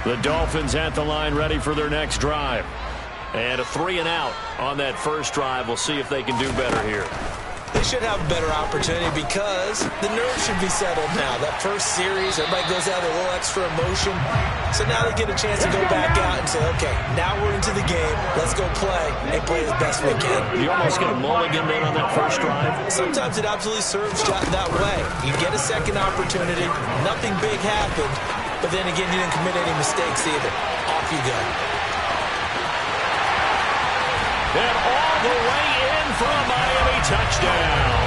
The Dolphins at the line ready for their next drive. And a 3-and-out on that first drive. We'll see if they can do better here. They should have a better opportunity because the nerves should be settled now. That first series, everybody goes out with a little extra emotion. So now they get a chance to go back out and say, okay, now we're into the game. Let's go play and play as best we can. You almost get a mulligan then on that first drive. Sometimes it absolutely serves that way. You get a second opportunity. Nothing big happened. But then again, you didn't commit any mistakes either. Off you go. And all the way in for a Miami touchdown.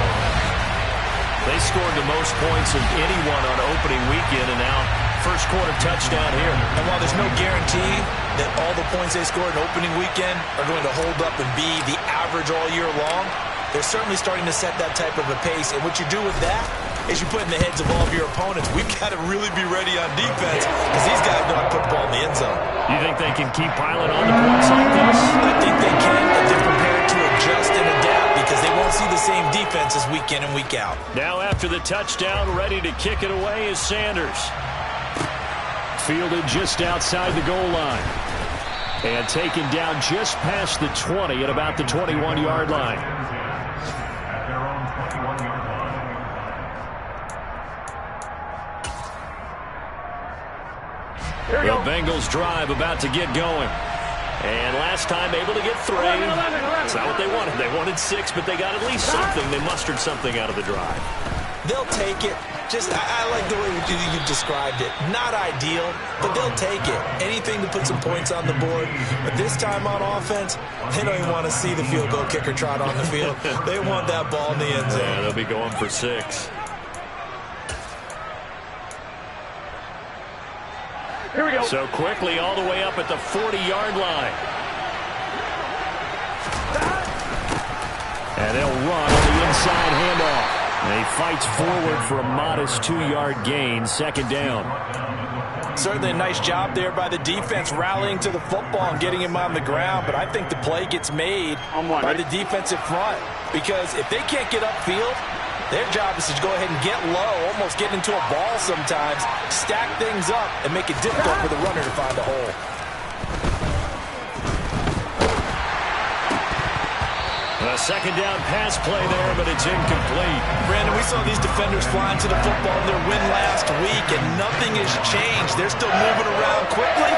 They scored the most points of anyone on opening weekend, and now first quarter touchdown here. And while there's no guarantee that all the points they scored in opening weekend are going to hold up and be the average all year long, they're certainly starting to set that type of a pace. And what you do with that is you put in the heads of all of your opponents, we've got to really be ready on defense because these guys know how to put the ball in the end zone. You think they can keep piling on the points like this? I think they can, but they're prepared to adjust and adapt because they won't see the same defenses week in and week out. Now after the touchdown, ready to kick it away is Sanders. Fielded just outside the goal line. And taken down just past the 20 at about the 21-yard line. The Bengals drive about to get going. And last time able to get 3. That's not what they wanted. They wanted 6, but they got at least something. They mustered something out of the drive. They'll take it. I like the way you described it. Not ideal, but they'll take it. Anything to put some points on the board. But this time on offense, they don't even want to see the field goal kicker trot on the field. They want that ball in the end zone. Yeah, they'll be going for 6. Here we go. So quickly all the way up at the 40-yard line. And they'll run on the inside handoff. And he fights forward for a modest 2-yard gain, second down. Certainly a nice job there by the defense rallying to the football and getting him on the ground. But I think the play gets made by the defensive front. Because if they can't get upfield, their job is to go ahead and get low, almost get into a ball sometimes, stack things up, and make it difficult for the runner to find a hole. A second down pass play there, but it's incomplete. Brandon, we saw these defenders flying to the football in their win last week, and nothing has changed. They're still moving around quickly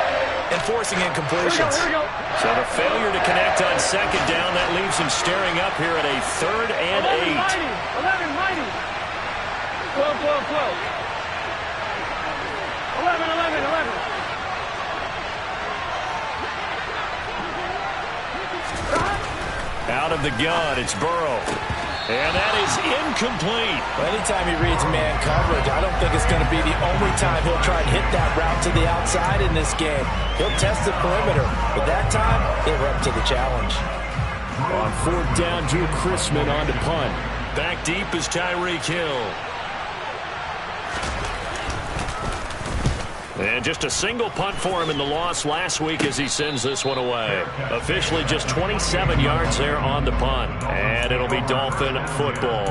and forcing incompletions. Here we go. So the failure to connect on second down, that leaves him staring up here at a 3rd and 8. 11, mighty. 12, 12, 12. 11, 11, 11. Out of the gun, it's Burrow. And that is incomplete. Well, anytime he reads man coverage, I don't think it's going to be the only time he'll try and hit that route to the outside in this game. He'll test the perimeter, but that time, they were up to the challenge. On 4th down, Drew Chrisman on to punt. Back deep is Tyreek Hill. And just a single punt for him in the loss last week as he sends this one away. Officially just 27 yards there on the punt. And it'll be Dolphin football.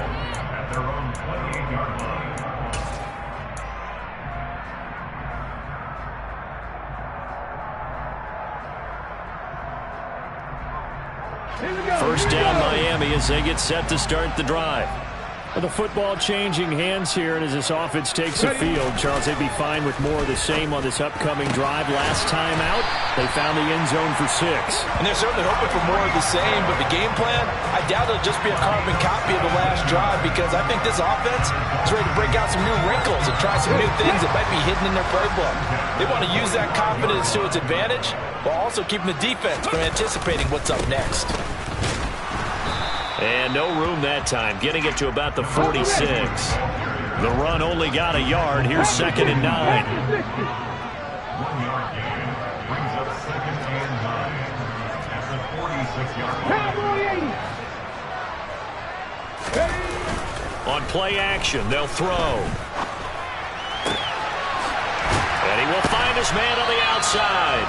First down Miami as they get set to start the drive. Well, the football changing hands here, and as this offense takes the field, Charles, they'd be fine with more of the same on this upcoming drive. Last time out, they found the end zone for 6. And they're certainly hoping for more of the same, but the game plan, I doubt it'll just be a carbon copy of the last drive because I think this offense is ready to break out some new wrinkles and try some new things that might be hidden in their playbook. They want to use that confidence to its advantage while also keeping the defense from anticipating what's up next. And no room that time, getting it to about the 46. The run only got a yard. Here's 2nd and 9. 1 yard gain brings up 2nd and 9 at the 46-yard line. On play action, they'll throw. And he will find his man on the outside.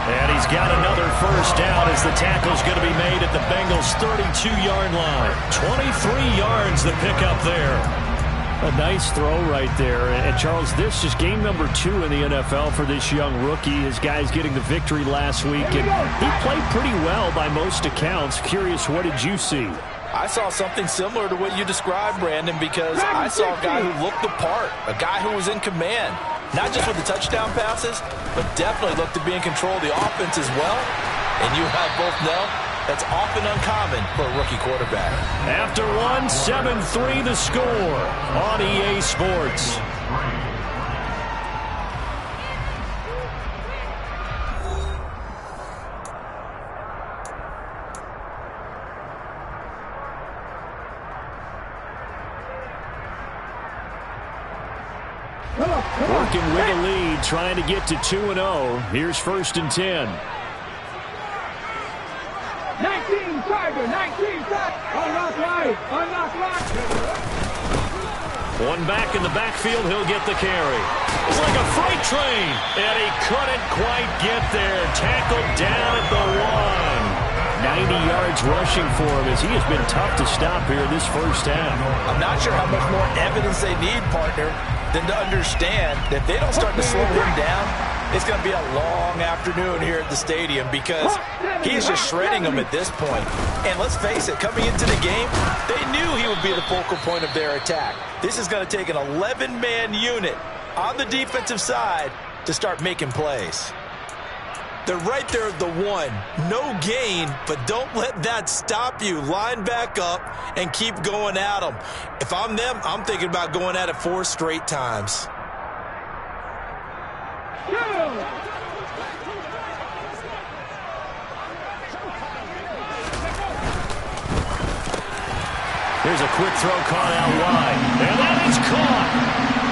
And he's got another first down as the tackle's going to be made at the Bengals' 32-yard line. 23 yards the pickup there. A nice throw right there. And Charles, this is game number 2 in the NFL for this young rookie. His guys getting the victory last week, and he played pretty well by most accounts. Curious, what did you see? I saw something similar to what you described, Brandon, because I saw a guy who looked the part, a guy who was in command, not just with the touchdown passes, but definitely looked to be in control of the offense as well. And you and I both know that's often uncommon for a rookie quarterback. After one, 7-3 the score on EA Sports. Working with a lead, trying to get to 2-0. Here's 1st and 10. 19 Tiger, 19 Tiger. Unlock right, unlock right. One back in the backfield, he'll get the carry. It's like a freight train, and he couldn't quite get there. Tackled down at the 1. 90 yards rushing for him as he has been tough to stop here in this first half. I'm not sure how much more evidence they need, partner, than to understand that if they don't start to slow him down, it's going to be a long afternoon here at the stadium because he is just shredding them at this point. And let's face it, coming into the game, they knew he would be the focal point of their attack. This is going to take an 11-man unit on the defensive side to start making plays. They're right there at the 1. No gain, but don't let that stop you. Line back up and keep going at them. If I'm them, I'm thinking about going at it 4 straight times. Here's a quick throw caught out wide. And that is caught.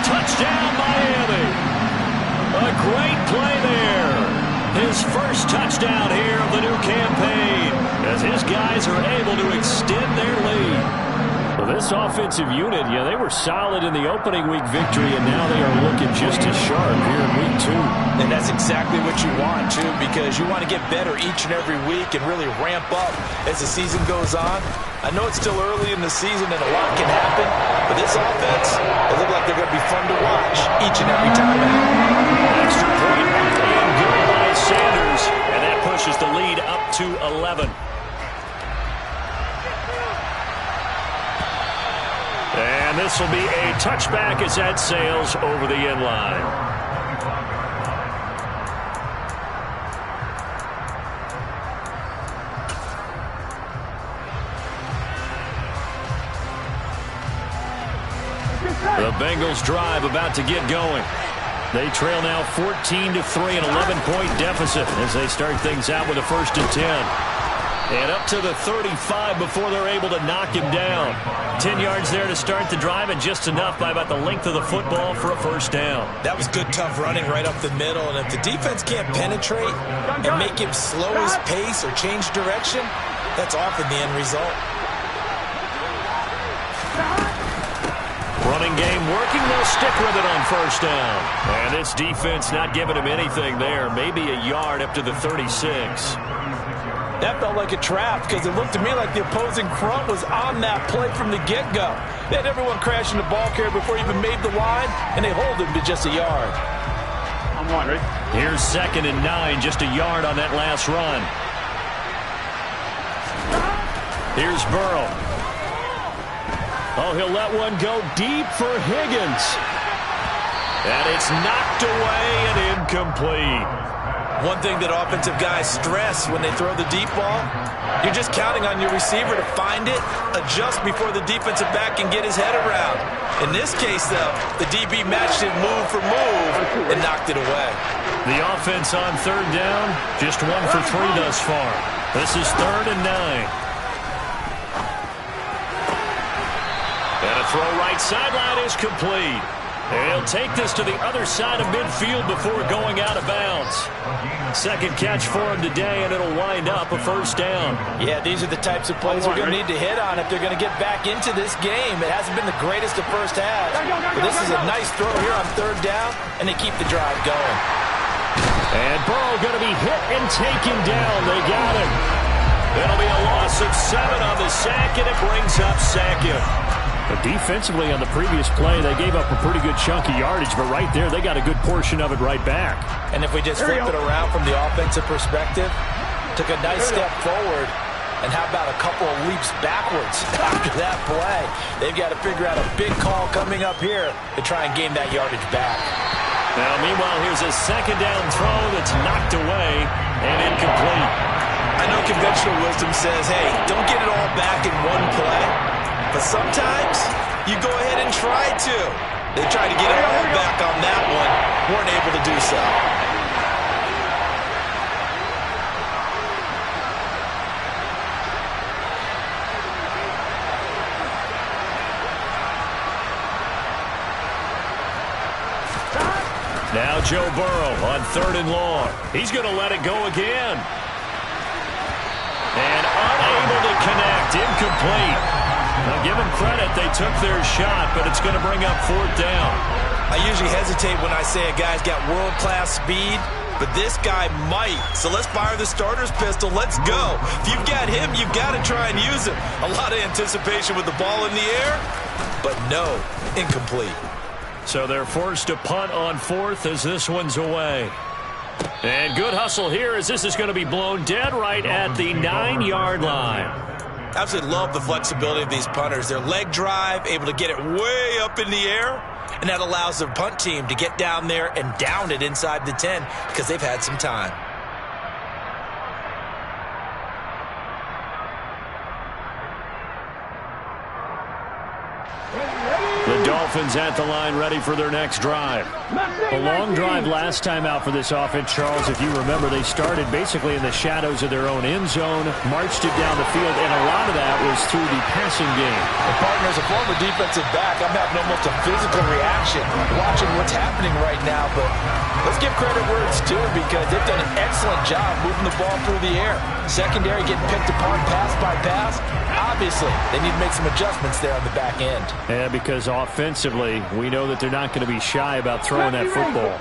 Touchdown, Miami. A great play there. His first touchdown here of the new campaign as his guys are able to extend their lead. Well, this offensive unit, yeah, they were solid in the opening week victory, and now they are looking just as sharp here in week 2. And that's exactly what you want, too, because you want to get better each and every week and really ramp up as the season goes on. I know it's still early in the season and a lot can happen, but this offense, they look like they're going to be fun to watch each and every time out. Extra point and good by Sanders, and that pushes the lead up to 11. And this will be a touchback as that sails over the end line. The Bengals drive about to get going. They trail now 14-3, an 11-point deficit as they start things out with a 1st and 10. And up to the 35 before they're able to knock him down. 10 yards there to start the drive, and just enough by about the length of the football for a 1st down. That was good, tough running right up the middle. And if the defense can't penetrate and make him slow his pace or change direction, that's often the end result. Running game working, they'll stick with it on 1st down. And this defense not giving him anything there. Maybe a yard up to the 36. That felt like a trap because it looked to me like the opposing front was on that play from the get-go. They had everyone crashing the ball carrier before he even made the line, and they hold him to just a yard. I'm on, right? Here's 2nd and 9, just a yard on that last run. Here's Burrow. Oh, he'll let one go deep for Higgins. And it's knocked away and incomplete. One thing that offensive guys stress when they throw the deep ball, you're just counting on your receiver to find it, adjust before the defensive back can get his head around. In this case, though, the DB matched it move for move and knocked it away. The offense on 3rd down, just 1 for 3 thus far. This is 3rd and 9. And a throw right sideline is complete. And he'll take this to the other side of midfield before going out of bounds. 2nd catch for him today, and it'll wind up a 1st down. Yeah, these are the types of plays we're going to need to hit on if they're going to get back into this game. It hasn't been the greatest of first halves, but this is a nice throw here on 3rd down, and they keep the drive going. And Burrow going to be hit and taken down. They got him. It'll be a loss of 7 on the sack, and it brings up 2nd. But defensively on the previous play, they gave up a pretty good chunk of yardage, but right there, they got a good portion of it right back. And if we just flip it around from the offensive perspective, took a nice step forward, and how about a couple of leaps backwards after that play? They've got to figure out a big call coming up here to try and gain that yardage back. Now, meanwhile, here's a second down throw that's knocked away and incomplete. I know conventional wisdom says, hey, don't get it all back in one play. But sometimes you go ahead and try to. They tried to get it all back on that one. Weren't able to do so. Now Joe Burrow on 3rd and long. He's going to let it go again. And unable to connect. Incomplete. Now give them credit. They took their shot, but it's going to bring up 4th down. I usually hesitate when I say a guy's got world-class speed, but this guy might. So let's fire the starter's pistol. Let's go. If you've got him, you've got to try and use him. A lot of anticipation with the ball in the air, but no, incomplete. So they're forced to punt on 4th as this one's away. And good hustle here as this is going to be blown dead right at the 9-yard line. Absolutely love the flexibility of these punters. Their leg drive, able to get it way up in the air, and that allows their punt team to get down there and down it inside the 10 because they've had some time. The Dolphins at the line ready for their next drive. A long drive last time out for this offense, Charles. If you remember, they started basically in the shadows of their own end zone, marched it down the field, and a lot of that was through the passing game. And partner, as a former defensive back, I'm having almost a physical reaction watching what's happening right now. But let's give credit where it's due because they've done an excellent job moving the ball through the air. Secondary getting picked apart pass by pass. Obviously, they need to make some adjustments there on the back end. Yeah, because offensively, we know that they're not going to be shy about throwing that football.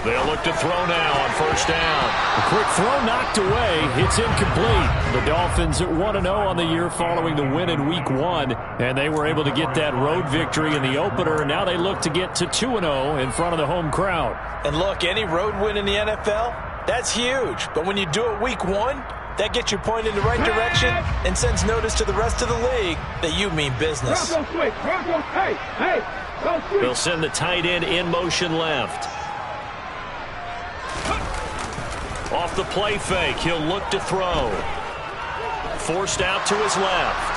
They'll look to throw now on 1st down. A quick throw knocked away. It's incomplete. The Dolphins at 1-0 on the year following the win in Week 1, and they were able to get that road victory in the opener. Now they look to get to 2-0 in front of the home crowd. And look, any road win in the NFL, that's huge. But when you do it Week 1, that gets you pointed in the right direction and sends notice to the rest of the league that you mean business. They'll send the tight end in motion left. Off the play fake, he'll look to throw. Forced out to his left.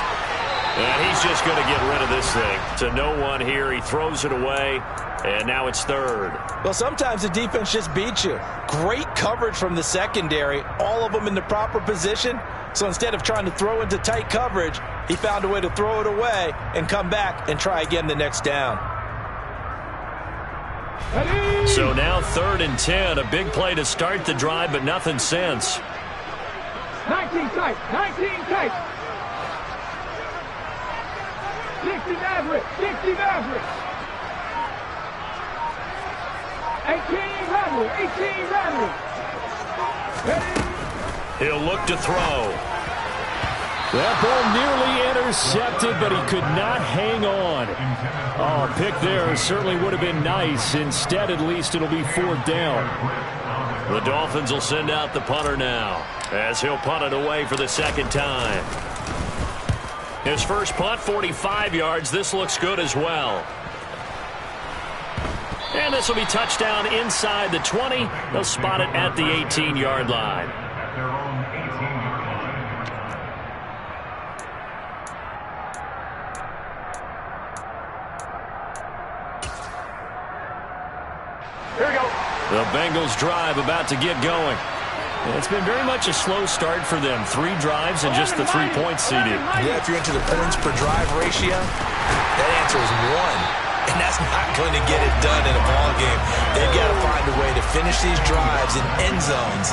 And he's just going to get rid of this thing. To no one here, he throws it away, and now it's 3rd. Well, sometimes the defense just beats you. Great coverage from the secondary, all of them in the proper position. So instead of trying to throw into tight coverage, he found a way to throw it away and come back and try again the next down. So now 3rd and 10, a big play to start the drive, but nothing since. 19 tight, 19 tight. 60 average, 60 average. 18 average, 18 average. He'll look to throw. That ball nearly intercepted, but he could not hang on. Oh, a pick there certainly would have been nice. Instead, at least it'll be 4th down. The Dolphins will send out the punter now as he'll punt it away for the 2nd time. His first punt, 45 yards. This looks good as well. And this will be touchdown inside the 20. They'll spot it at the 18-yard line. Their own 18-yard line. Here we go. The Bengals drive about to get going. It's been very much a slow start for them. 3 drives and just the 3 points seeded. Yeah, if you're into the points per drive ratio, that answer is 1. And that's not going to get it done in a ball game. They've got to find a way to finish these drives in end zones,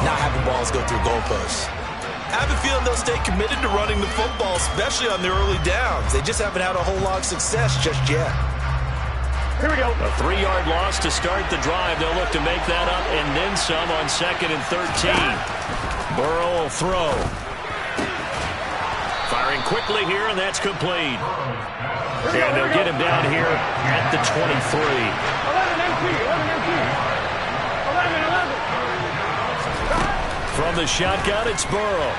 not having balls go through goalposts. I have a feeling they'll stay committed to running the football, especially on their early downs. They just haven't had a whole lot of success just yet. Here we go. A 3-yard loss to start the drive. They'll look to make that up and then some on 2nd and 13. Burrow will throw. Firing quickly here, and that's complete. And they'll get him down here at the 23. 11 From the shotgun, it's Burrow.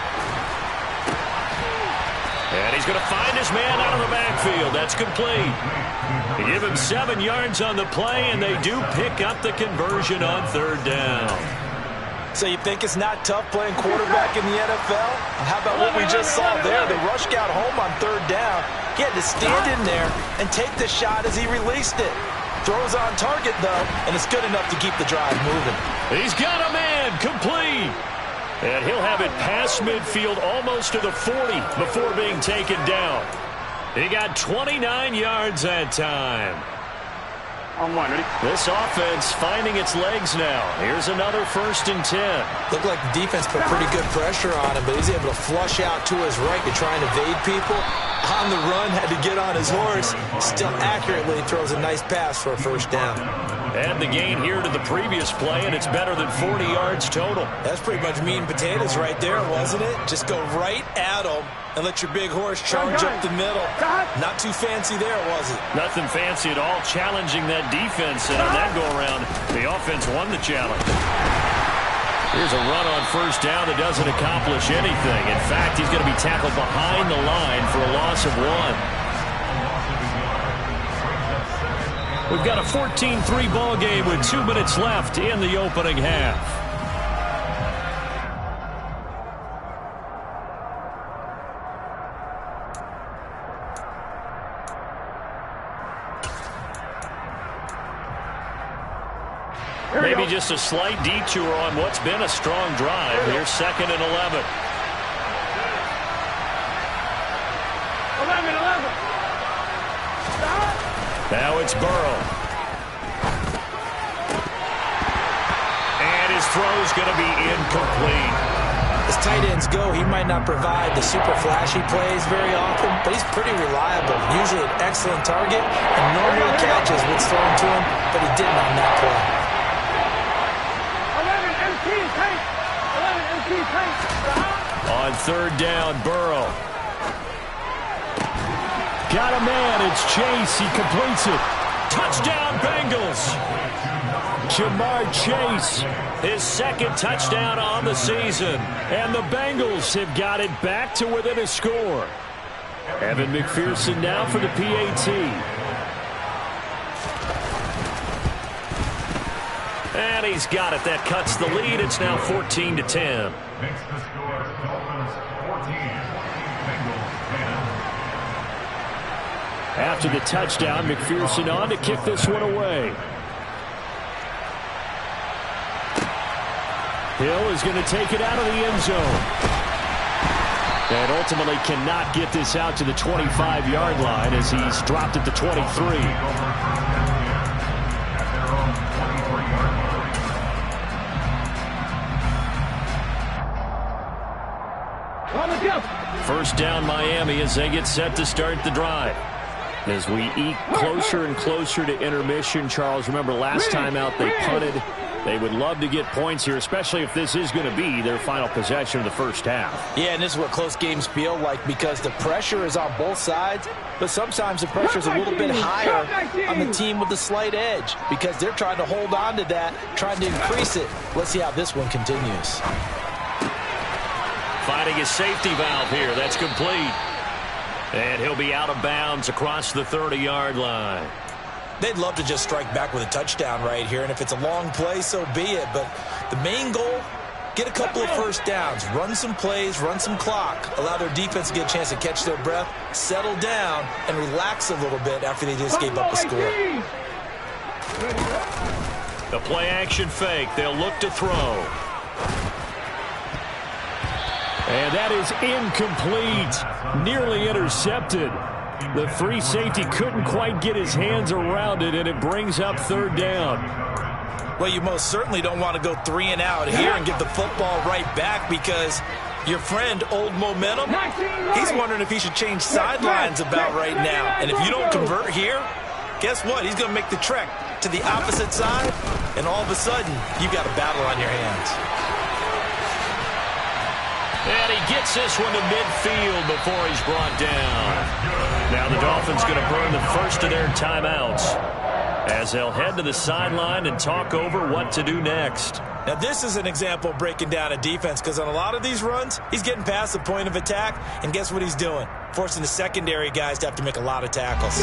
And he's going to find his man out of the backfield. That's complete. They give him 7 yards on the play, and they do pick up the conversion on 3rd down. So you think it's not tough playing quarterback in the NFL? How about what we just saw there? The rush got home on 3rd down. He had to stand in there and take the shot as he released it. Throws on target, though, and it's good enough to keep the drive moving. He's got a man, complete. And he'll have it past midfield almost to the 40 before being taken down. He got 29 yards that time. On 1, ready? This offense finding its legs now. Here's another 1st and 10. Looked like the defense put pretty good pressure on him, but he's able to flush out to his right to try and evade people. On the run, had to get on his horse. Still accurately throws a nice pass for a 1st down. Add the gain here to the previous play, and it's better than 40 yards total. That's pretty much meat and potatoes right there, wasn't it? Just go right at him and let your big horse charge up the middle. Not too fancy there, was it? Nothing fancy at all, challenging that defense, and on that go-around, the offense won the challenge. Here's a run on 1st down that doesn't accomplish anything. In fact, he's going to be tackled behind the line for a loss of 1. We've got a 14-3 ball game with 2 minutes left in the opening half. Maybe just a slight detour on what's been a strong drive. Here's 2nd and 11. 11. Now it's Burrow. And his throw's going to be incomplete. As tight ends go, he might not provide the super flashy plays very often, but he's pretty reliable. Usually an excellent target, and normally catches what's thrown to him, but he didn't on that play. 11 MT tank. On 3rd down, Burrow. Got a man, it's Chase, he completes it. Touchdown, Bengals. Jamar Chase, his 2nd touchdown on the season. And the Bengals have got it back to within a score. Evan McPherson now for the PAT. And he's got it. That cuts the lead. It's now 14-10. Makes the score Dolphins 14, Bengals 10. After the touchdown, McPherson on to kick this one away. Hill is going to take it out of the end zone. And ultimately cannot get this out to the 25-yard line as he's dropped at the 23. First down, Miami, as they get set to start the drive. As we eke closer and closer to intermission, Charles, remember last time out they punted. They would love to get points here, especially if this is going to be their final possession of the first half. Yeah, and this is what close games feel like because the pressure is on both sides, but sometimes the pressure is a little bit higher on the team with the slight edge because they're trying to hold on to that, trying to increase it. Let's see how this one continues. Finding his safety valve here. That's complete. And he'll be out of bounds across the 30-yard line. They'd love to just strike back with a touchdown right here, and if it's a long play, so be it. But the main goal, get a couple of first downs, run some plays, run some clock, allow their defense to get a chance to catch their breath, settle down, and relax a little bit after they just gave up a score. The play-action fake. They'll look to throw. And that is incomplete. Nearly intercepted. The free safety couldn't quite get his hands around it, and it brings up third down. Well, you most certainly don't want to go 3 and out here and give the football right back because your friend, Old Momentum, he's wondering if he should change sidelines about right now. And if you don't convert here, guess what? He's going to make the trek to the opposite side, and all of a sudden, you've got a battle on your hands. And he gets this one to midfield before he's brought down. Now the Dolphins going to burn the first of their timeouts as they'll head to the sideline and talk over what to do next. Now this is an example of breaking down a defense, because on a lot of these runs, he's getting past the point of attack, and guess what he's doing? Forcing the secondary guys to have to make a lot of tackles.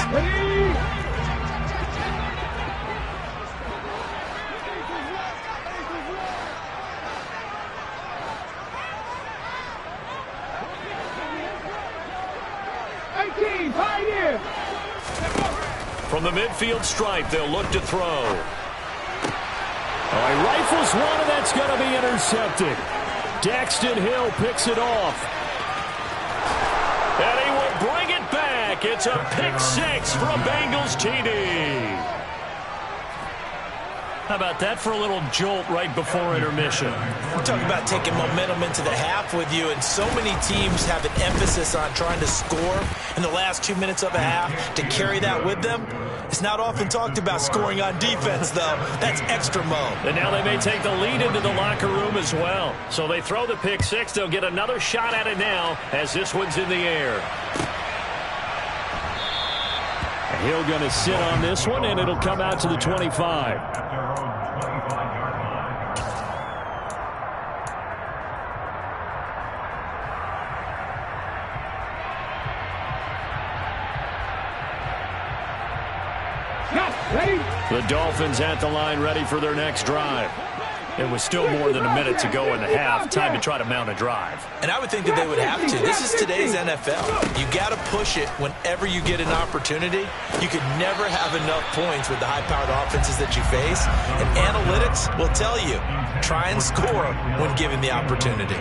From the midfield stripe, they'll look to throw. All right, rifles one, and that's going to be intercepted. Daxton Hill picks it off. And he will bring it back. It's a pick six for a Bengals TD. How about that for a little jolt right before intermission? We're talking about taking momentum into the half with you, and so many teams have an emphasis on trying to score in the last 2 minutes of a half to carry that with them. It's not often talked about scoring on defense, though. That's extra mode. And now they may take the lead into the locker room as well. So they throw the pick six. They'll get another shot at it now as this one's in the air. Hill going to sit on this one, and it'll come out to the 25. The Dolphins at the line ready for their next drive. It was still more than a minute to go in the half. Time to try to mount a drive. And I would think that they would have to. This is today's NFL. You got to push it whenever you get an opportunity. You could never have enough points with the high-powered offenses that you face. And analytics will tell you, try and score when given the opportunity.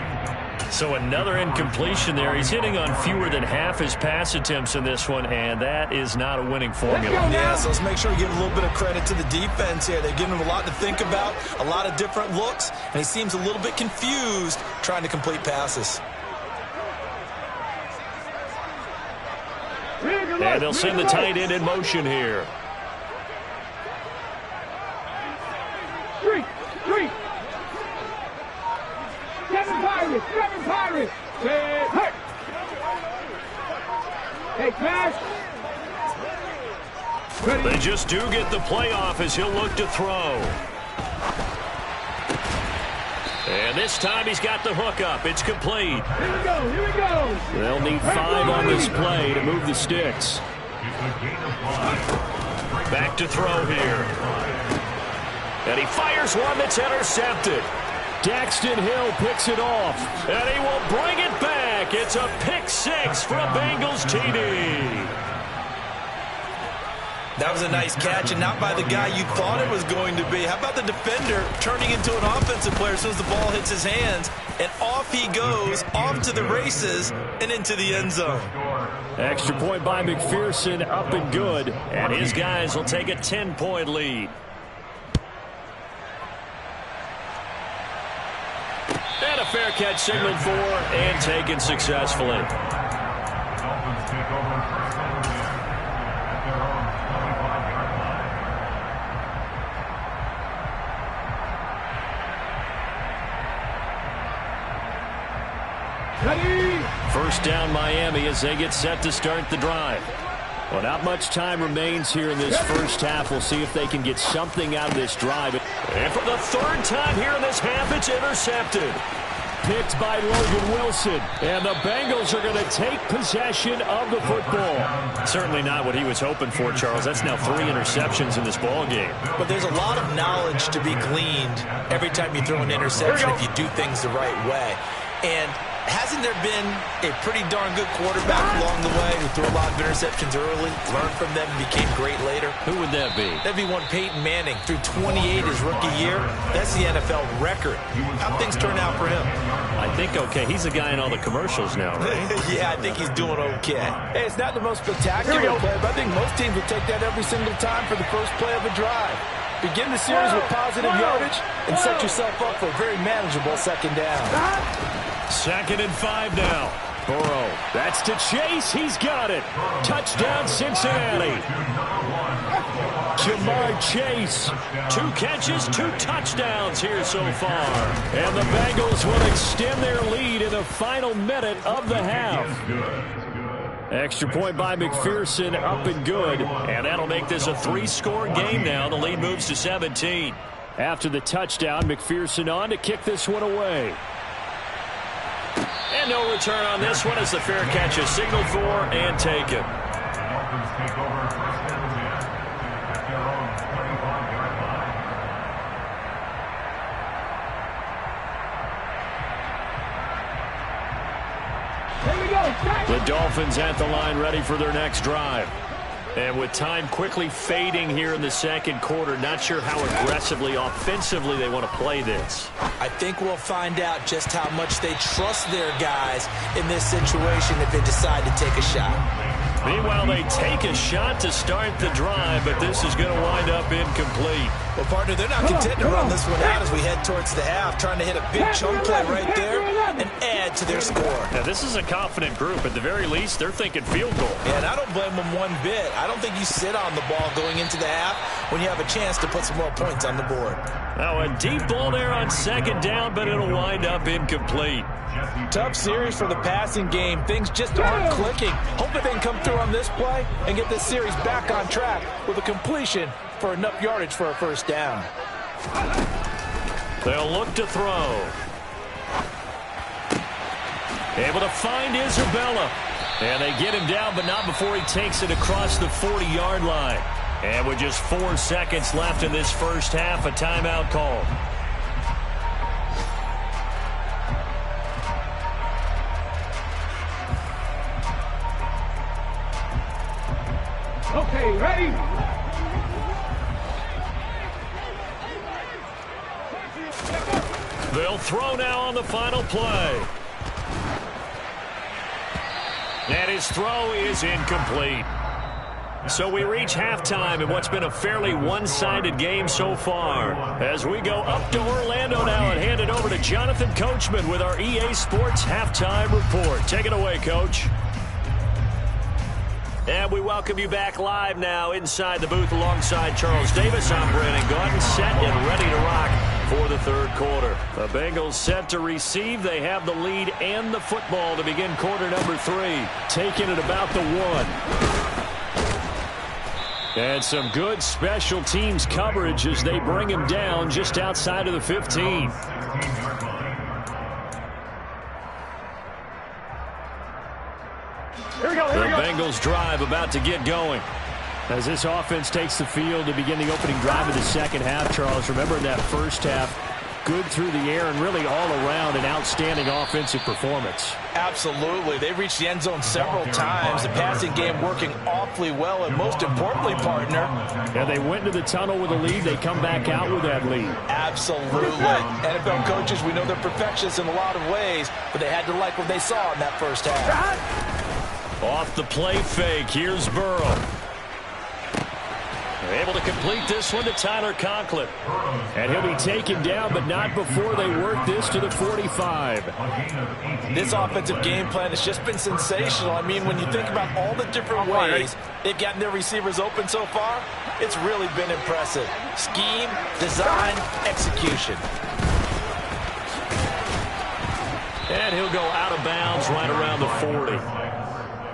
So another incompletion there. He's hitting on fewer than half his pass attempts in this one, and that is not a winning formula. Yeah, so let's make sure we give a little bit of credit to the defense here. They've given him a lot to think about, a lot of different looks, and he seems a little bit confused trying to complete passes. And they'll send the tight end in motion here. Seven Pirates. Hey. Hey, Cash. They just do get the playoff as he'll look to throw. And this time he's got the hook up. It's complete. Here we go. They'll need 5 on this play to move the sticks. Back to throw here. And he fires one that's intercepted. Daxton Hill picks it off, and he will bring it back. It's a pick six for a Bengals TD. That was a nice catch, and not by the guy you thought it was going to be. How about the defender turning into an offensive player as soon as the ball hits his hands, and off he goes, off to the races, and into the end zone. Extra point by McPherson, up and good, and his guys will take a 10-point lead. And a fair catch signaled for and taken successfully. Dolphins take over first and 10 at their own 25-yard line. Ready. First down Miami as they get set to start the drive. Well, not much time remains here in this first half. We'll see if they can get something out of this drive. And for the third time here in this half, it's intercepted. Picked by Logan Wilson. And the Bengals are going to take possession of the football. Certainly not what he was hoping for, Charles. That's now 3 interceptions in this ball game. But there's a lot of knowledge to be gleaned every time you throw an interception if you do things the right way. And hasn't there been a pretty darn good quarterback along the way who threw a lot of interceptions early, learned from them, and became great later? Who would that be? That'd be one Peyton Manning. Threw 28 his rookie year. That's the NFL record. How'd things turn out for him? I think okay. He's a guy in all the commercials now, right? Yeah, I think he's doing okay. Hey, it's not the most spectacular play, but I think most teams would take that every single time for the first play of a drive. Begin the series with positive yardage and set yourself up for a very manageable second down. 2nd and 5 now. Burrow, that's to Chase. He's got it. Touchdown, Cincinnati. Jamar Chase, 2 catches, 2 touchdowns here so far. And the Bengals will extend their lead in the final minute of the half. Extra point by McPherson, up and good. And that'll make this a 3-score game now. The lead moves to 17. After the touchdown, McPherson on to kick this one away. And no return on this one as the fair catch is signaled for and taken. Dolphins take over first and 10 at their own 35-yard line. Here we go. The Dolphins at the line ready for their next drive. And with time quickly fading here in the second quarter, not sure how aggressively, offensively they want to play this. I think we'll find out just how much they trust their guys in this situation if they decide to take a shot. Meanwhile, they take a shot to start the drive, but this is going to wind up incomplete. Well, partner, they're not content to run this one out as we head towards the half, trying to hit a big chunk play right there and add to their score. Now, this is a confident group. At the very least, they're thinking field goal. And I don't blame them one bit. I don't think you sit on the ball going into the half when you have a chance to put some more points on the board. Now, a deep ball there on second down, but it'll wind up incomplete. Tough series for the passing game. Things just aren't clicking. Hoping they can come through on this play and get this series back on track with a completion for enough yardage for a first down. They'll look to throw. Able to find Isabella. And they get him down, but not before he takes it across the 40-yard line. And with just 4 seconds left in this first half, a timeout called. Okay, ready? They'll throw now on the final play. And his throw is incomplete. So we reach halftime in what's been a fairly one-sided game so far. As we go up to Orlando now and hand it over to Jonathan Coachman with our EA Sports Halftime Report. Take it away, Coach. And we welcome you back live now inside the booth alongside Charles Davis. I'm Brandon Gaudin, set and ready to rock for the third quarter. The Bengals set to receive. They have the lead and the football to begin quarter number 3. Taking it about the 1. And some good special teams coverage as they bring him down just outside of the 15. Here we go, The Bengals drive about to get going. As this offense takes the field to begin the opening drive of the second half, Charles, remember in that first half, good through the air and really all around an outstanding offensive performance. Absolutely. They reached the end zone several times. The passing game working awfully well, and most importantly, partner. And they went into the tunnel with a lead. They come back out with that lead. Absolutely. NFL coaches, we know they're perfectionists in a lot of ways, but they had to like what they saw in that first half. Off the play fake, here's Burrow. They're able to complete this one to Tyler Conklin. And he'll be taken down, but not before they work this to the 45. This offensive game plan has just been sensational. I mean, when you think about all the different ways they've gotten their receivers open so far, it's really been impressive. Scheme, design, execution. And he'll go out of bounds right around the 40.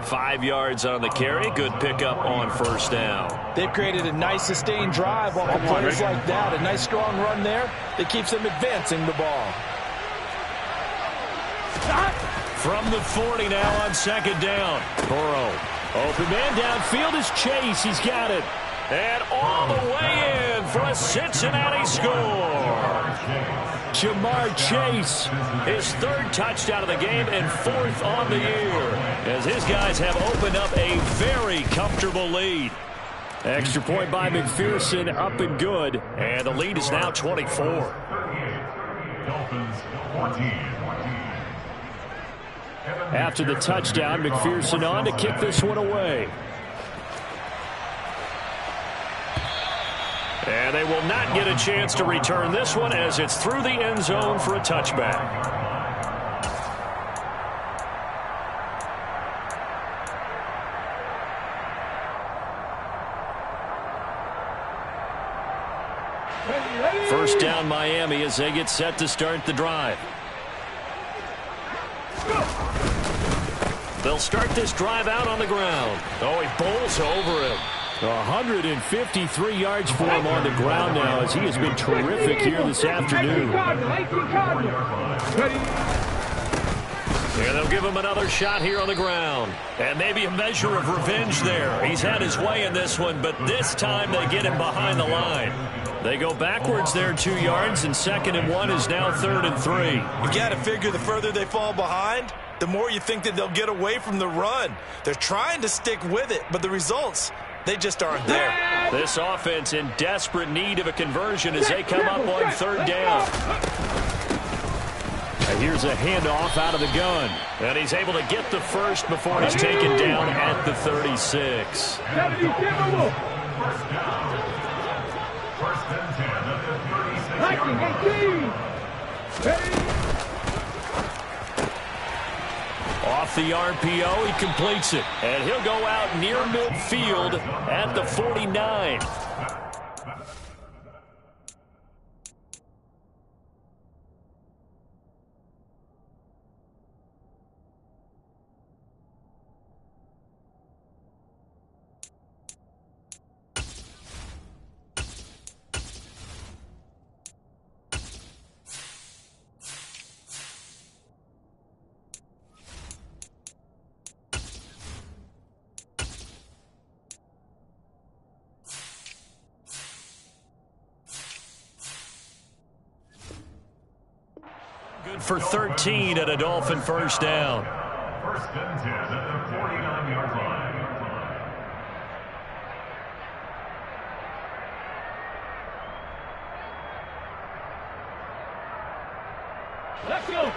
5 yards on the carry. Good pickup on first down. They've created a nice sustained drive off of players like that. A nice strong run there that keeps them advancing the ball. From the 40 now on second down. Burrow. Open man downfield is Chase. He's got it. And all the way in for a Cincinnati score. Jamar Chase, his 3rd touchdown of the game and 4th on the year, as his guys have opened up a very comfortable lead. Extra point by McPherson, up and good, and the lead is now 24. Dolphins 14. After the touchdown, McPherson on to kick this one away. And they will not get a chance to return this one as it's through the end zone for a touchback. First down Miami as they get set to start the drive. They'll start this drive out on the ground. Oh, he bowls over him. 153 yards for him on the ground now as he has been terrific here this afternoon. And they'll give him another shot here on the ground. And maybe a measure of revenge there. He's had his way in this one, but this time they get him behind the line. They go backwards there 2 yards, and 2nd and 1 is now 3rd and 3. You got to figure the further they fall behind, the more you think that they'll get away from the run. They're trying to stick with it, but the results, they just aren't there. This offense in desperate need of a conversion as they come up on 3rd down. And here's a handoff out of the gun. And he's able to get the first before he's taken down at the 36. First down. First and 10 at the 36. Off the RPO, he completes it. And he'll go out near midfield at the 49. Good for 13 at a Dolphin first down. First and 10 at the 49-yard line. Let's go.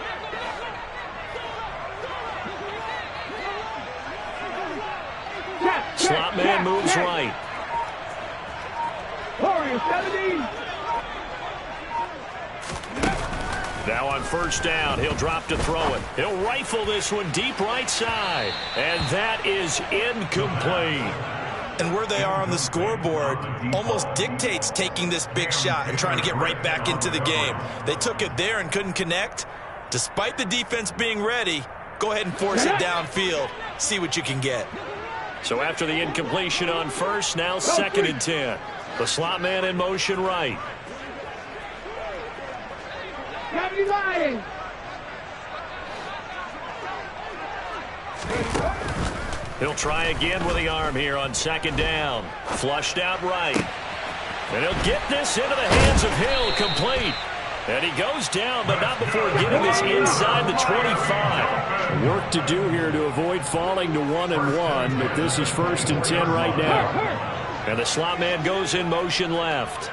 Slot man moves right. Warriors 17. Now on first down, he'll drop to throw it. He'll rifle this one deep right side. And that is incomplete. And where they are on the scoreboard almost dictates taking this big shot and trying to get right back into the game. They took it there and couldn't connect. Despite the defense being ready, go ahead and force it downfield. See what you can get. So after the incompletion on first, now 2nd and 10. The slot man in motion right. Lions. He'll try again with the arm here on 2nd down. Flushed out right. And he'll get this into the hands of Hill, complete. And he goes down, but not before getting this inside the 25. Work to do here to avoid falling to 1 and 1, but this is 1st and 10 right now. And the slot man goes in motion left.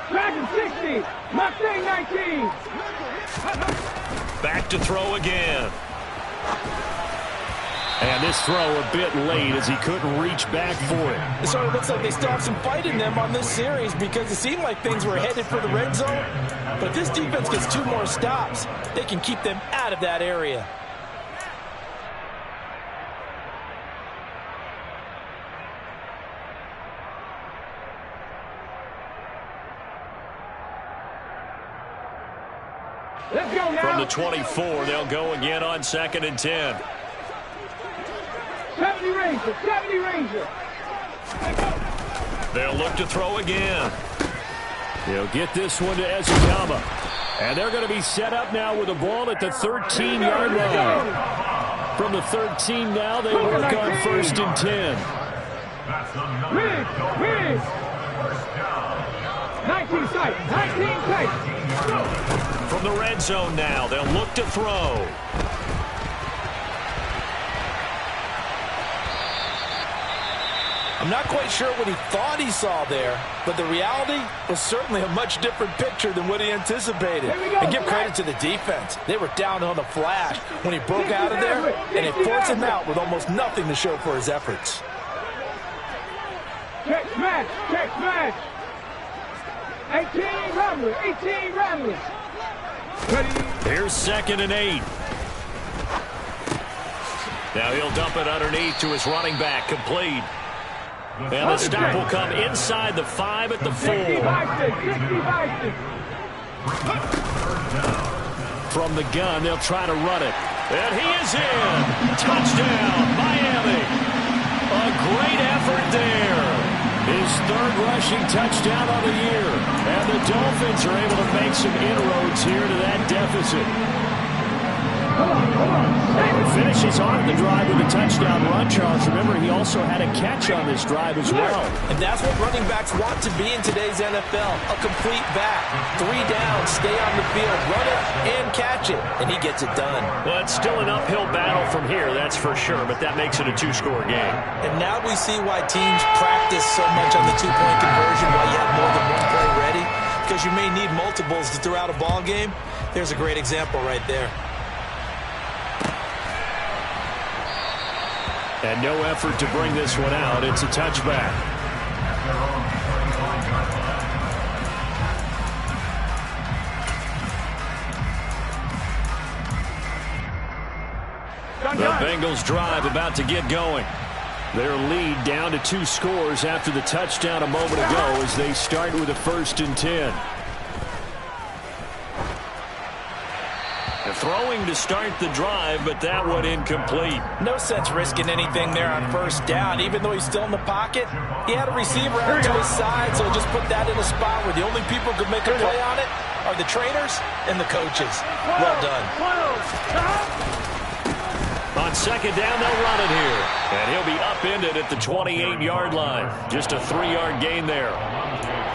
Dragon 60, Mustang 19. Back to throw again. And this throw a bit late as he couldn't reach back for it. It sort of looks like they still have some fight in them on this series because it seemed like things were headed for the red zone. But if this defense gets 2 more stops, they can keep them out of that area. Let's go now. From the 24, they'll go again on 2nd and 10. 70 Ranger, 70 Ranger. They'll look to throw again. They'll get this one to Ezekama. And they're going to be set up now with the ball at the 13-yard line. From the 13 now, they work on 1st and 10. Win. 19 sight, 19 sight. From the red zone now, they'll look to throw. I'm not quite sure what he thought he saw there, but the reality was certainly a much different picture than what he anticipated. And give credit to the defense. They were down on the flash when he broke out of there, and they forced him out with almost nothing to show for his efforts. Check smash. 18 Ramblers. Here's 2nd and 8. Now he'll dump it underneath to his running back, complete. And the stop will come inside the 5 at the 4. From the gun, they'll try to run it. And he is in. Touchdown, Miami. A great effort there. His 3rd rushing touchdown of the year. And the Dolphins are able to make some inroads here to that deficit. Finishes off the drive with a touchdown run, Charles. Remember, he also had a catch on this drive as well. And that's what running backs want to be in today's NFL. A complete back. 3 downs, stay on the field, run it, and catch it. And he gets it done. Well, it's still an uphill battle from here, that's for sure, but that makes it a 2-score game. And now we see why teams practice so much on the 2-point conversion, why you have more than one play ready, because you may need multiples to throw out a ball game. There's a great example right there. And no effort to bring this one out. It's a touchback. The Bengals drive about to get going. Their lead down to 2 scores after the touchdown a moment ago as they start with a 1st and 10. Throwing to start the drive, but that one incomplete. No sense risking anything there on 1st down. Even though he's still in the pocket, he had a receiver out to his side, so just put that in a spot where the only people who could make a play on it are the trainers and the coaches. Well done. On 2nd down, they'll run it here. And he'll be upended at the 28-yard line. Just a 3-yard gain there.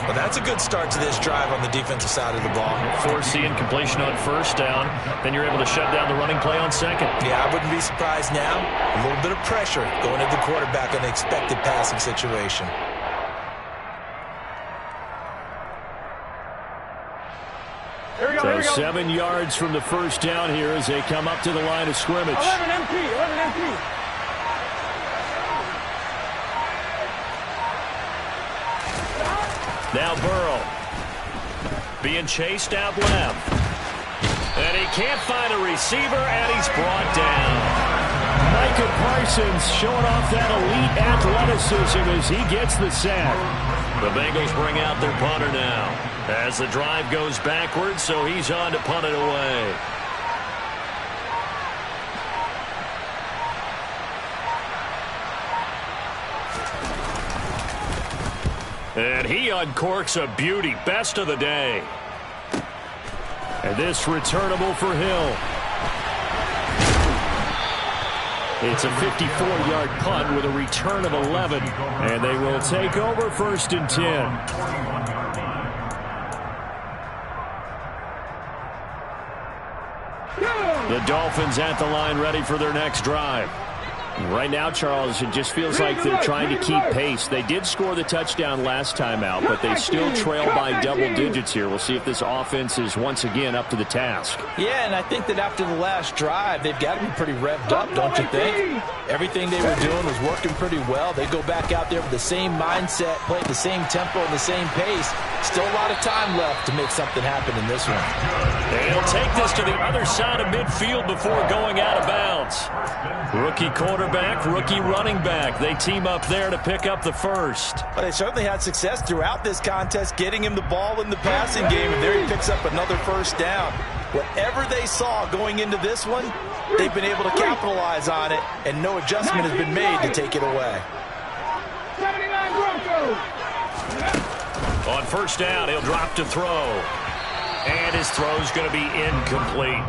Well, that's a good start to this drive on the defensive side of the ball. Force the incompletion on 1st down. Then you're able to shut down the running play on 2nd. Yeah, I wouldn't be surprised now. A little bit of pressure going at the quarterback on the expected passing situation. So 7 yards from the 1st down here as they come up to the line of scrimmage. 11 empty. Now Burrow being chased out left. And he can't find a receiver, and he's brought down. Micah Parsons showing off that elite athleticism as he gets the sack. The Bengals bring out their punter now as the drive goes backwards, so he's on to punt it away. And he uncorks a beauty. Best of the day. And this returnable for Hill. It's a 54-yard punt with a return of 11. And they will take over 1st and 10. The Dolphins at the line ready for their next drive. Right now, Charles, it just feels like they're trying to keep pace. They did score the touchdown last time out, but they still trail by double digits here. We'll see if this offense is once again up to the task. Yeah, and I think that after the last drive, they've got to be pretty revved up, don't you think? Everything they were doing was working pretty well. They go back out there with the same mindset, play at the same tempo and the same pace. Still a lot of time left to make something happen in this one. And he'll take this to the other side of midfield before going out of bounds. Rookie quarterback, rookie running back. They team up there to pick up the first. Well, they certainly had success throughout this contest, getting him the ball in the passing game, and there he picks up another 1st down. Whatever they saw going into this one, they've been able to capitalize on it, and no adjustment has been made to take it away. 79 Broncos. On 1st down, he'll drop to throw. And his throw's going to be incomplete.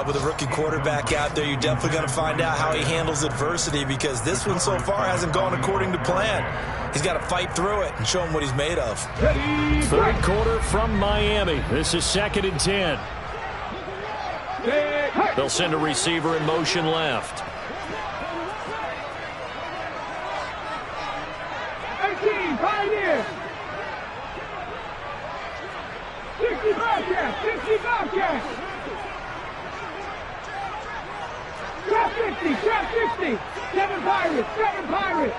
With a rookie quarterback out there, you're definitely going to find out how he handles adversity, because this one so far hasn't gone according to plan. He's got to fight through it and show him what he's made of. 3rd quarter from Miami. This is 2nd and 10. They'll send a receiver in motion left. 18, Pioneers. 60 Bobcats, 60 Bobcats. Trap 50, trap 50. 7 Pirates, 7 Pirates.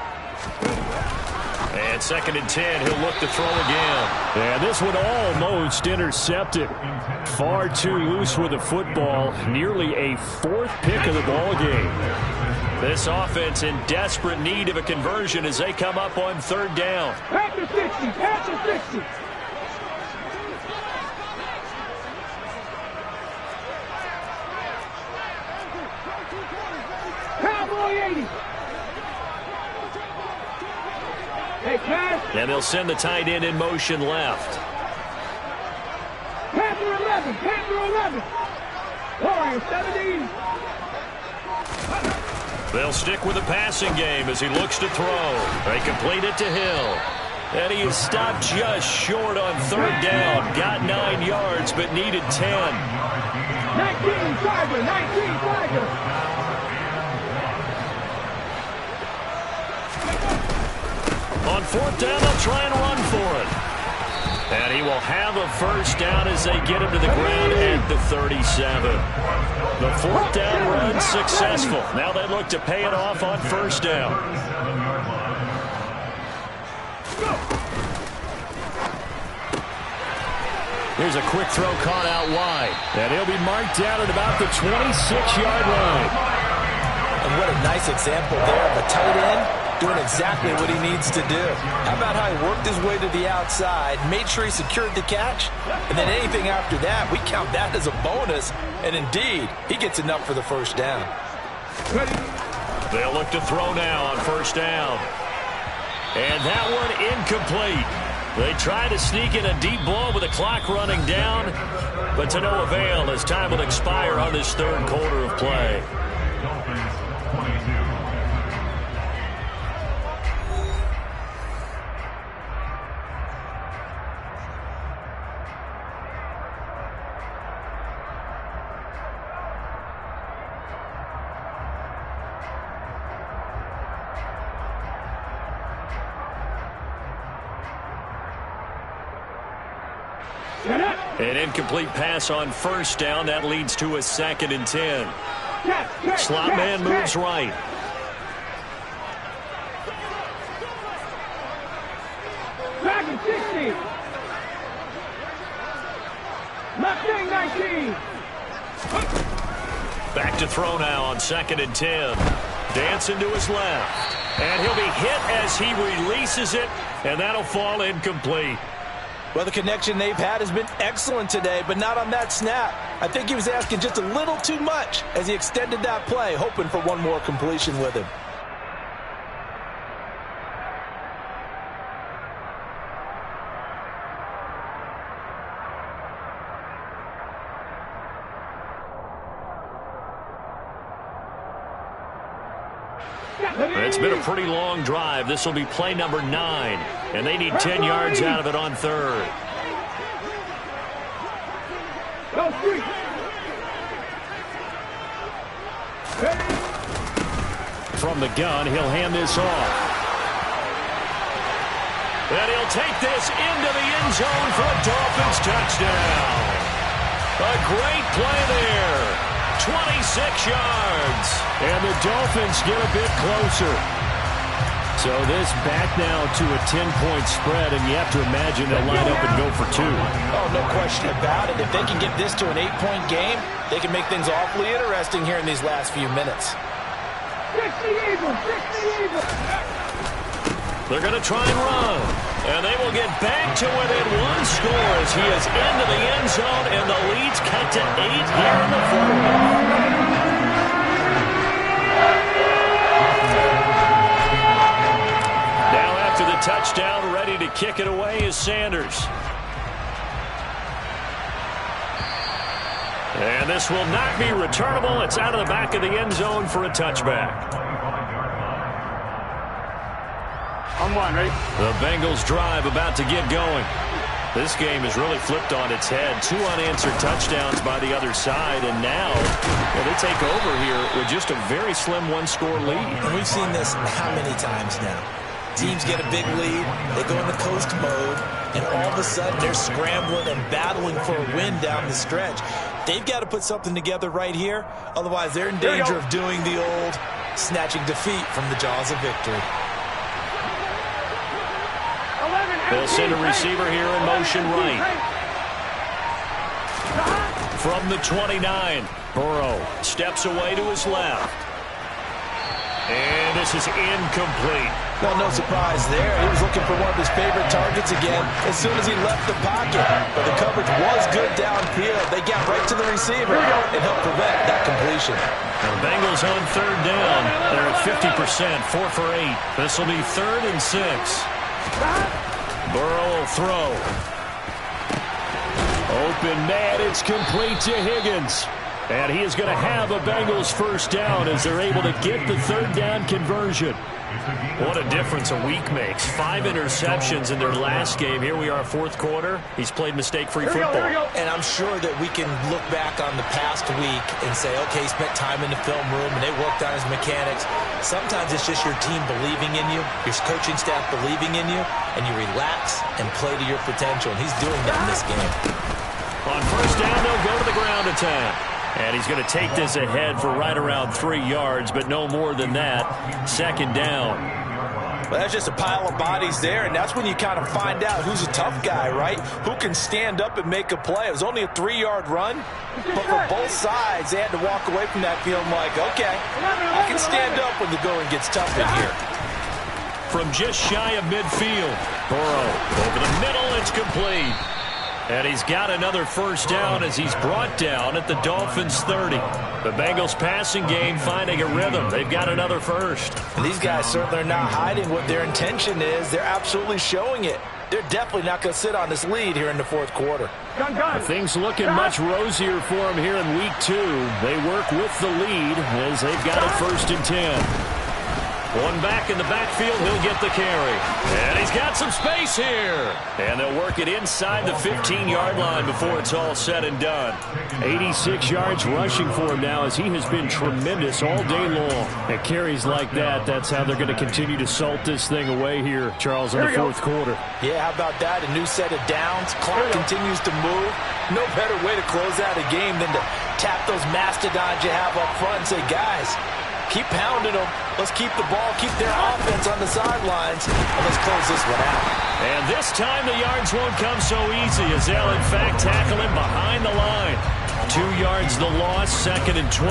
And 2nd and 10, he'll look to throw again. And this one almost intercepted. Far too loose with the football. Nearly a 4th pick of the ball game. This offense in desperate need of a conversion as they come up on third down. Pass to 60. Pass to 60. Cowboy 80. Hey, pass. And they'll send the tight end in motion left. Pass to 11. Pass to 11. Warriors 17. They'll stick with the passing game as he looks to throw. They complete it to Hill. And he is stopped just short on third down. Got 9 yards, but needed 10. 19 Tiger. 19 Tiger. On fourth down, they'll try and run for it. And he will have a first down as they get him to the ground at the 37. The fourth down run successful. Now they look to pay it off on first down. Here's a quick throw caught out wide. And he'll be marked down at about the 26-yard line. And what a nice example there of a tight end doing exactly what he needs to do. How about how he worked his way to the outside, made sure he secured the catch, and then anything after that, we count that as a bonus. And indeed, he gets enough for the first down. They'll look to throw now on first down. And that one incomplete. They try to sneak in a deep ball with the clock running down, but to no avail as time will expire on this third quarter of play. An incomplete pass on first down. That leads to a 2nd and 10. Slot man moves right. Second 60. Mustang 19. Back to throw now on 2nd and 10. Dancing to his left. And he'll be hit as he releases it, and that'll fall incomplete. Well, the connection they've had has been excellent today, but not on that snap. I think he was asking just a little too much as he extended that play, hoping for one more completion with him. It's been a pretty long drive. This will be play number 9, and they need 10 yards out of it on third. From the gun, he'll hand this off. And he'll take this into the end zone for a Dolphins touchdown. A great play there. 26 yards. And the Dolphins get a bit closer. So this back now to a 10-point spread, and you have to imagine they'll line up and go for 2. Oh, no question about it. If they can get this to an 8-point game, they can make things awfully interesting here in these last few minutes. 60 Eagles, 60 Eagles. They're going to try and run. And they will get back to within 1 score as he is into the end zone, and the lead's cut to 8 here in the fourth. Now after the touchdown, ready to kick it away is Sanders. And this will not be returnable. It's out of the back of the end zone for a touchback. On one, ready? The Bengals drive about to get going. This game is really flipped on its head. 2 unanswered touchdowns by the other side, and now they take over here with just a very slim 1-score lead. And we've seen this how many times now? Teams get a big lead, they go into coast mode, and all of a sudden they're scrambling and battling for a win down the stretch. They've got to put something together right here, otherwise they're in danger of doing the old snatching defeat from the jaws of victory. They'll send a receiver here in motion right. From the 29, Burrow steps away to his left. This is incomplete. Well, no surprise there. He was looking for one of his favorite targets again as soon as he left the pocket. But the coverage was good downfield. They got right to the receiver and helped prevent that completion. The Bengals on third down. They're at 50%, 4 for 8. This will be 3rd and 6. Burrow will throw. Open man, it's complete to Higgins. And he is going to have a Bengals first down as they're able to get the third down conversion. What a difference a week makes. 5 interceptions in their last game. Here we are, 4th quarter. He's played mistake-free football. And I'm sure that we can look back on the past week and say, okay, he spent time in the film room and they worked on his mechanics. Sometimes it's just your team believing in you, your coaching staff believing in you, and you relax and play to your potential. And he's doing that in this game. On first down, they'll go to the ground attack. And he's going to take this ahead for right around 3 yards, but no more than that. 2nd down. Well, that's just a pile of bodies there, and that's when you kind of find out who's a tough guy, right? Who can stand up and make a play. It was only a 3-yard run, but for both sides, they had to walk away from that feeling like, okay, I can stand up when the going gets tough in here. From just shy of midfield, Burrow over the middle, it's complete. And he's got another first down as he's brought down at the Dolphins' 30. The Bengals passing game finding a rhythm. They've got another first. And these guys certainly are not hiding what their intention is. They're absolutely showing it. They're definitely not going to sit on this lead here in the 4th quarter. Things looking much rosier for them here in week 2. They work with the lead as they've got it 1st and 10. One back in the backfield, he'll get the carry. And he's got some space here. And they'll work it inside the 15-yard line before it's all said and done. 86 yards rushing for him now as he has been tremendous all day long. At carries like that, that's how they're going to continue to salt this thing away here, Charles, in the 4th quarter. Yeah, how about that? A new set of downs. Clock continues to move. No better way to close out a game than to tap those mastodons you have up front and say, guys, keep pounding them. Let's keep the ball, keep their offense on the sidelines, and let's close this one out. And this time the yards won't come so easy as they'll, in fact, tackle him behind the line. 2 yards the loss, 2nd and 12.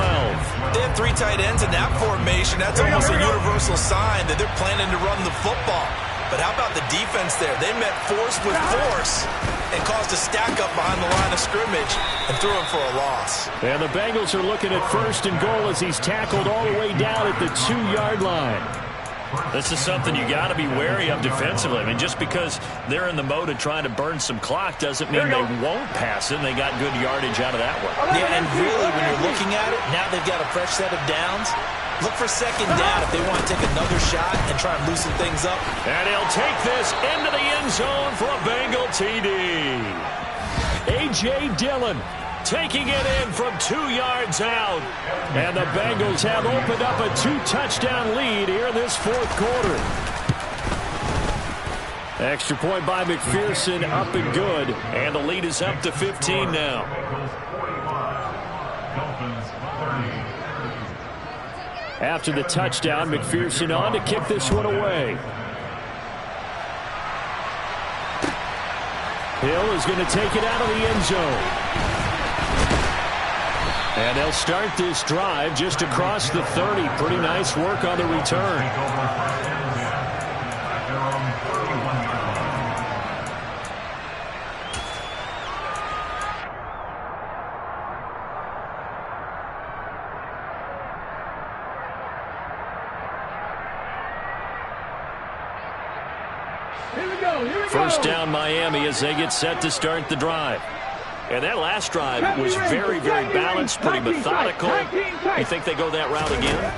They have 3 tight ends in that formation. That's almost a universal sign that they're planning to run the football. But how about the defense there? They met force with force and caused a stack up behind the line of scrimmage and threw him for a loss. And the Bengals are looking at 1st and goal as he's tackled all the way down at the 2-yard line. This is something you got to be wary of defensively. I mean, just because they're in the mode of trying to burn some clock doesn't mean they won't pass it, and they got good yardage out of that one. Yeah, and really, when you're looking at it, now they've got a fresh set of downs. Look for 2nd down if they want to take another shot and try and loosen things up. And he'll take this into the end zone for a Bengal TD. A.J. Dillon taking it in from 2 yards out. And the Bengals have opened up a 2-touchdown lead here in this 4th quarter. Extra point by McPherson, up and good. And the lead is up to 15 now. After the touchdown, McPherson on to kick this one away. Hill is going to take it out of the end zone. And they'll start this drive just across the 30. Pretty nice work on the return. First down Miami as they get set to start the drive. And that last drive was very, very balanced, pretty methodical. You think they go that route again?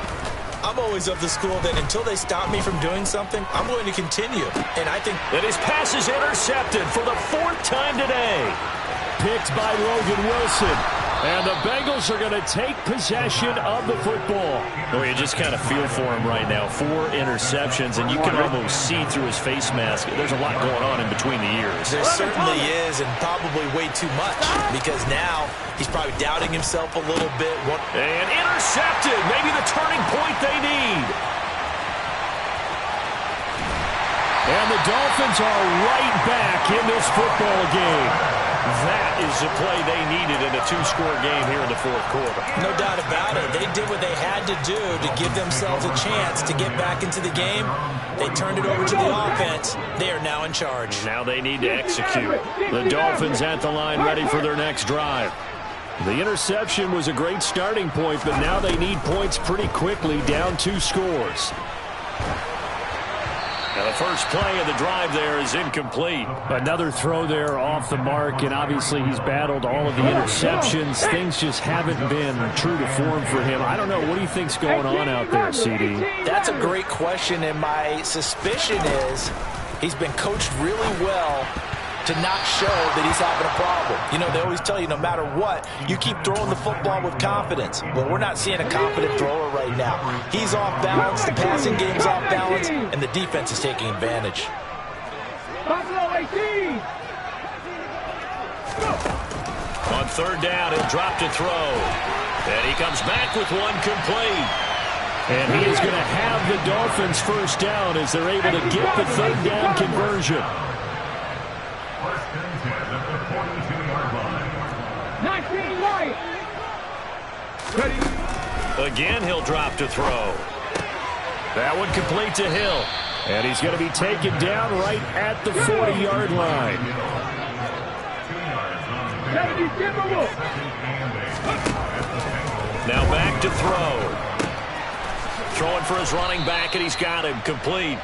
I'm always of the school that until they stop me from doing something, I'm going to continue. And I think that his pass is intercepted for the 4th time today. Picked by Logan Wilson. And the Bengals are going to take possession of the football. Oh, you just kind of feel for him right now. 4 interceptions, and you can almost see through his face mask. There's a lot going on in between the ears. There certainly is, and probably way too much, because now he's probably doubting himself a little bit. And intercepted. Maybe the turning point they need. And the Dolphins are right back in this football game. That is the play they needed in a two-score game here in the fourth quarter. No doubt about it. They did what they had to do to give themselves a chance to get back into the game. They turned it over to the offense. They are now in charge. Now they need to execute. The Dolphins at the line ready for their next drive. The interception was a great starting point, but now they need points pretty quickly, down 2 scores. Now the first play of the drive there is incomplete. Another throw there off the mark, and obviously he's battled all of the interceptions. Things just haven't been true to form for him. I don't know. What do you think's going on out there, CD? That's a great question, and my suspicion is he's been coached really well to not show that he's having a problem. You know, they always tell you no matter what, you keep throwing the football with confidence. Well, we're not seeing a confident thrower right now. He's off balance, the passing game's off balance, and the defense is taking advantage. On third down, he'll drop to throw. And he comes back with one complete. And he is going to have the Dolphins first down as they're able to get the third down conversion. First and 10 at the 42-yard line. Again, he'll drop to throw. That one complete to Hill. And he's going to be taken down right at the 40-yard line. Now back to throw. Throwing for his running back, and he's got him complete.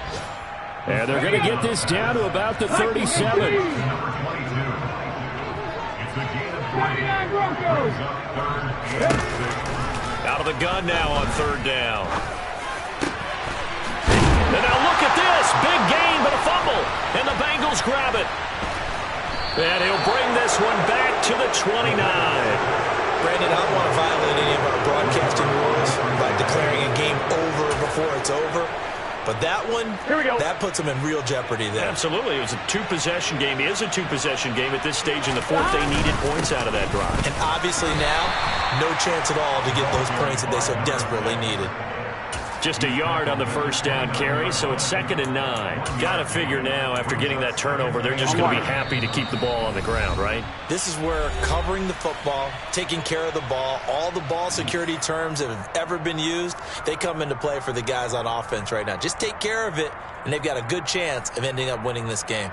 And they're going to get this down to about the 37. Out of the gun now on third down. And now look at this. Big gain, but a fumble. And the Bengals grab it. And he'll bring this one back to the 29. Brandon, I don't want to violate any of our broadcasting rules by declaring a game over before it's over. But that one, that puts them in real jeopardy there. Absolutely. It was a two-possession game. It is a two-possession game at this stage in the fourth. They needed points out of that drive. And obviously now, no chance at all to get those points that they so desperately needed. Just a yard on the first down carry, so it's 2nd and 9. Got to figure now, after getting that turnover, they're just going to be happy to keep the ball on the ground, right? This is where covering the football, taking care of the ball, all the ball security terms that have ever been used, they come into play for the guys on offense right now. Just take care of it, and they've got a good chance of ending up winning this game.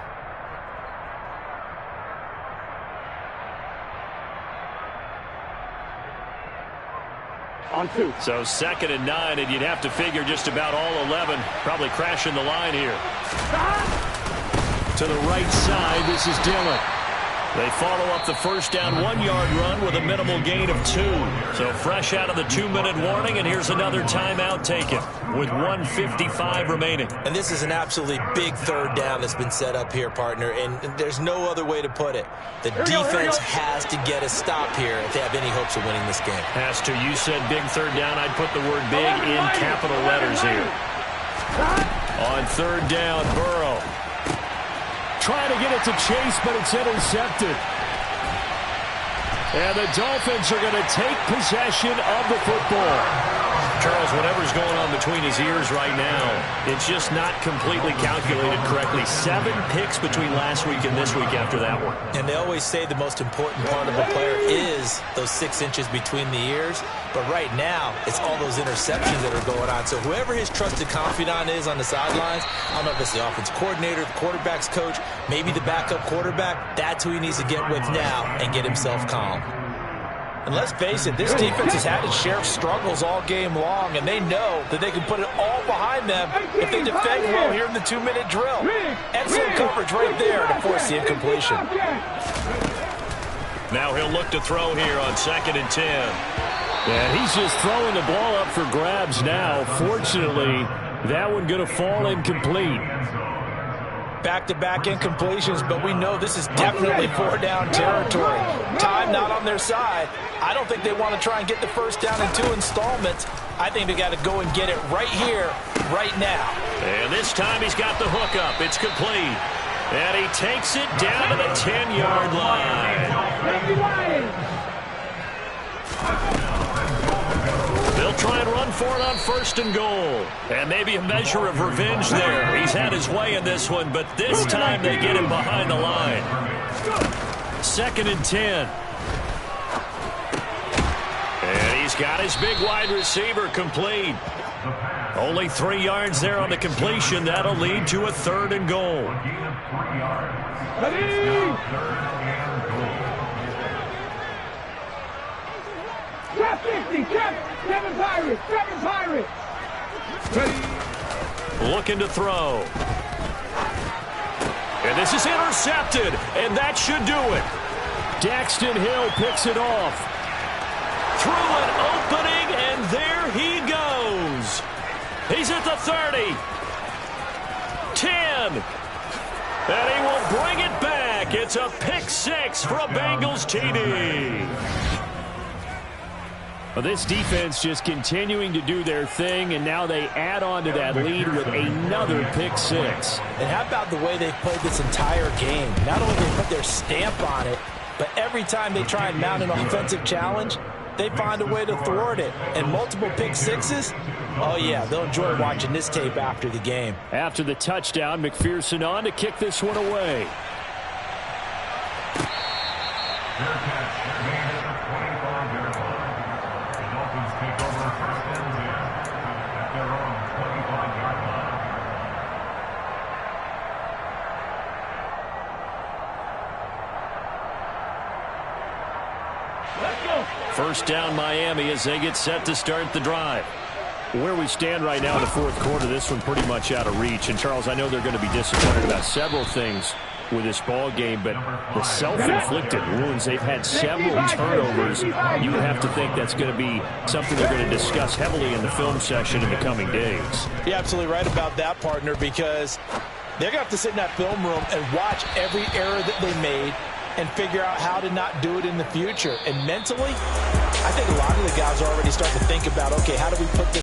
On 2. So 2nd and 9, and you'd have to figure just about all 11 probably crashing the line here. To the right side, this is Dillon. They follow up the first down 1-yard run with a minimal gain of 2. So fresh out of the 2-minute warning, and here's another timeout taken with 1:55 remaining. And this is an absolutely big third down that's been set up here, partner, and there's no other way to put it. The defense has to get a stop here if they have any hopes of winning this game. Has to. You said big third down. I'd put the word big in capital letters here. On third down, Burrow. Trying to get it to Chase, but it's intercepted. And the Dolphins are going to take possession of the football. Charles, whatever's going on between his ears right now, it's just not completely calculated correctly. 7 picks between last week and this week after that one. And they always say the most important part of a player is those 6 inches between the ears. But right now, it's all those interceptions that are going on. So whoever his trusted confidant is on the sidelines, I don't know if it's the offensive coordinator, the quarterback's coach, maybe the backup quarterback, that's who he needs to get with now and get himself calm. And let's face it, this defense has had its share of struggles all game long, and they know that they can put it all behind them if they defend well here in the 2-minute drill. Excellent coverage right there to force the incompletion. Now he'll look to throw here on 2nd and 10. And he's just throwing the ball up for grabs now. Fortunately, that one going to fall incomplete. Back-to-back incompletions, but we know this is definitely 4-down territory. Time not on their side. I don't think they want to try and get the first down in 2 installments. I think they got to go and get it right here, right now. And this time he's got the hook up. It's complete. And he takes it down to the 10-yard line. They'll try and run for it on 1st and goal. And maybe a measure of revenge there. He's had his way in this one, but this time they get him behind the line. 2nd and 10. And he's got his big wide receiver complete. Only 3 yards there on the completion. That'll lead to a 3rd and goal. Ready? Trap 50, trap 7 Pirates, 7 Pirates. Ready? Looking to throw. And this is intercepted, and that should do it. Daxton Hill picks it off. Through an opening, and there he goes. He's at the 30. 10. And he will bring it back. It's a pick 6 for a Bengals TD. Well, this defense just continuing to do their thing, and now they add on to that lead with another pick 6. And how about the way they've played this entire game? Not only they put their stamp on it, but every time they try and mount an offensive challenge, they find a way to thwart it. And multiple pick 6s, oh yeah, they'll enjoy watching this tape after the game. After the touchdown, McPherson on to kick this one away. First down Miami as they get set to start the drive. Where we stand right now in the 4th quarter, this one pretty much out of reach. And, Charles, I know they're going to be disappointed about several things with this ball game, but the self-inflicted wounds, they've had several turnovers. You would have to think that's going to be something they're going to discuss heavily in the film session in the coming days. You're absolutely right about that, partner, because they're going to have to sit in that film room and watch every error that they made and figure out how to not do it in the future. And mentally, I think a lot of the guys are already starting to think about, okay, how do we put this